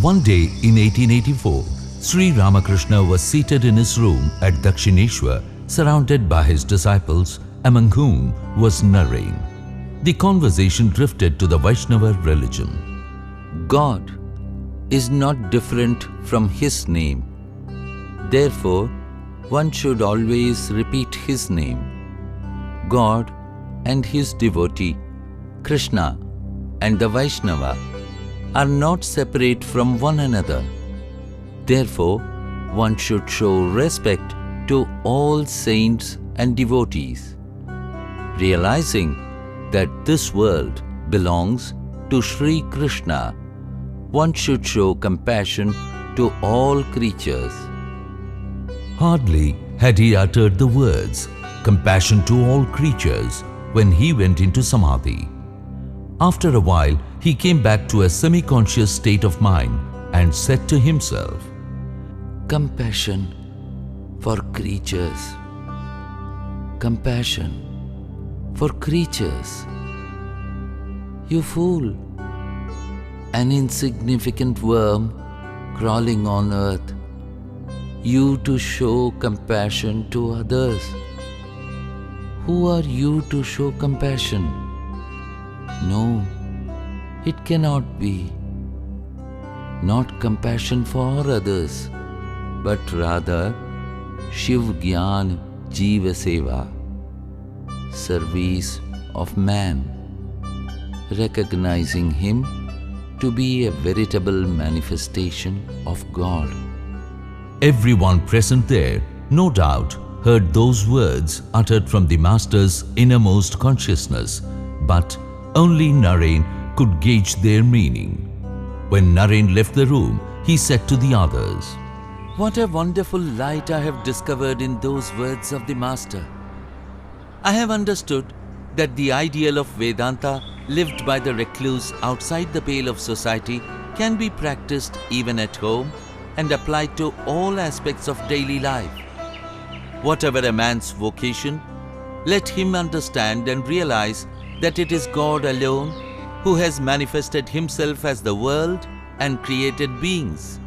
One day in 1884, Sri Ramakrishna was seated in his room at Dakshineshwar, surrounded by his disciples, among whom was Narain. The conversation drifted to the Vaishnava religion. God is not different from His name. Therefore, one should always repeat His name. God and His devotee, Krishna, and the Vaishnava are not separate from one another. Therefore, one should show respect to all saints and devotees. Realizing that this world belongs to Sri Krishna, one should show compassion to all creatures. Hardly had he uttered the words, compassion to all creatures, when he went into Samadhi. After a while, he came back to a semi-conscious state of mind and said to himself, Compassion for creatures. Compassion for creatures. You fool! An insignificant worm crawling on earth. You to show compassion to others. Who are you to show compassion? No, it cannot be. Not compassion for others, but rather Shiv Gyan Jiva Seva, service of man, recognizing him to be a veritable manifestation of God. Everyone present there, no doubt, heard those words uttered from the Master's innermost consciousness, but only Narain could gauge their meaning. When Narain left the room, he said to the others, What a wonderful light I have discovered in those words of the Master. I have understood that the ideal of Vedanta lived by the recluse outside the pale of society can be practiced even at home and applied to all aspects of daily life. Whatever a man's vocation, let him understand and realize that it is God alone who has manifested Himself as the world and created beings.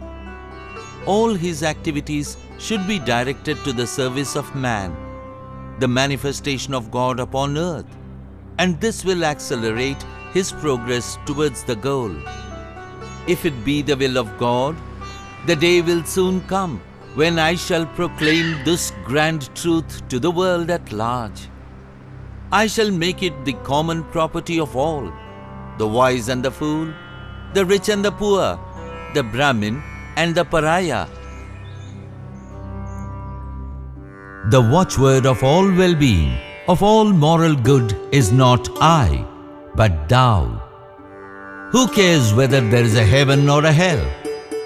All his activities should be directed to the service of man, the manifestation of God upon earth, and this will accelerate his progress towards the goal. If it be the will of God, the day will soon come when I shall proclaim this grand truth to the world at large. I shall make it the common property of all, the wise and the fool, the rich and the poor, the Brahmin and the Pariah. The watchword of all well-being, of all moral good is not I, but thou. Who cares whether there is a heaven or a hell?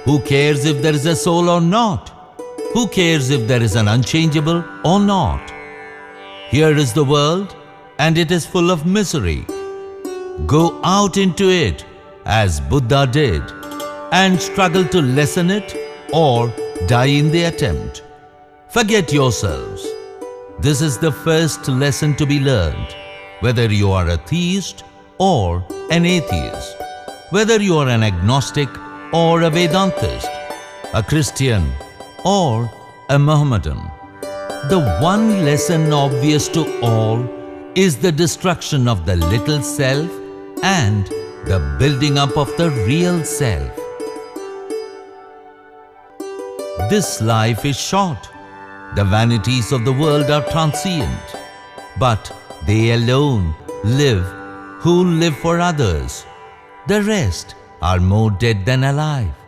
Who cares if there is a soul or not? Who cares if there is an unchangeable or not? Here is the world, and it is full of misery. Go out into it, as Buddha did, and struggle to lessen it or die in the attempt. Forget yourselves. This is the first lesson to be learned, whether you are a theist or an atheist, whether you are an agnostic or a Vedantist, a Christian or a Mohammedan. The one lesson obvious to all is the destruction of the little self and the building up of the real self. This life is short. The vanities of the world are transient, but they alone live who live for others. The rest are more dead than alive.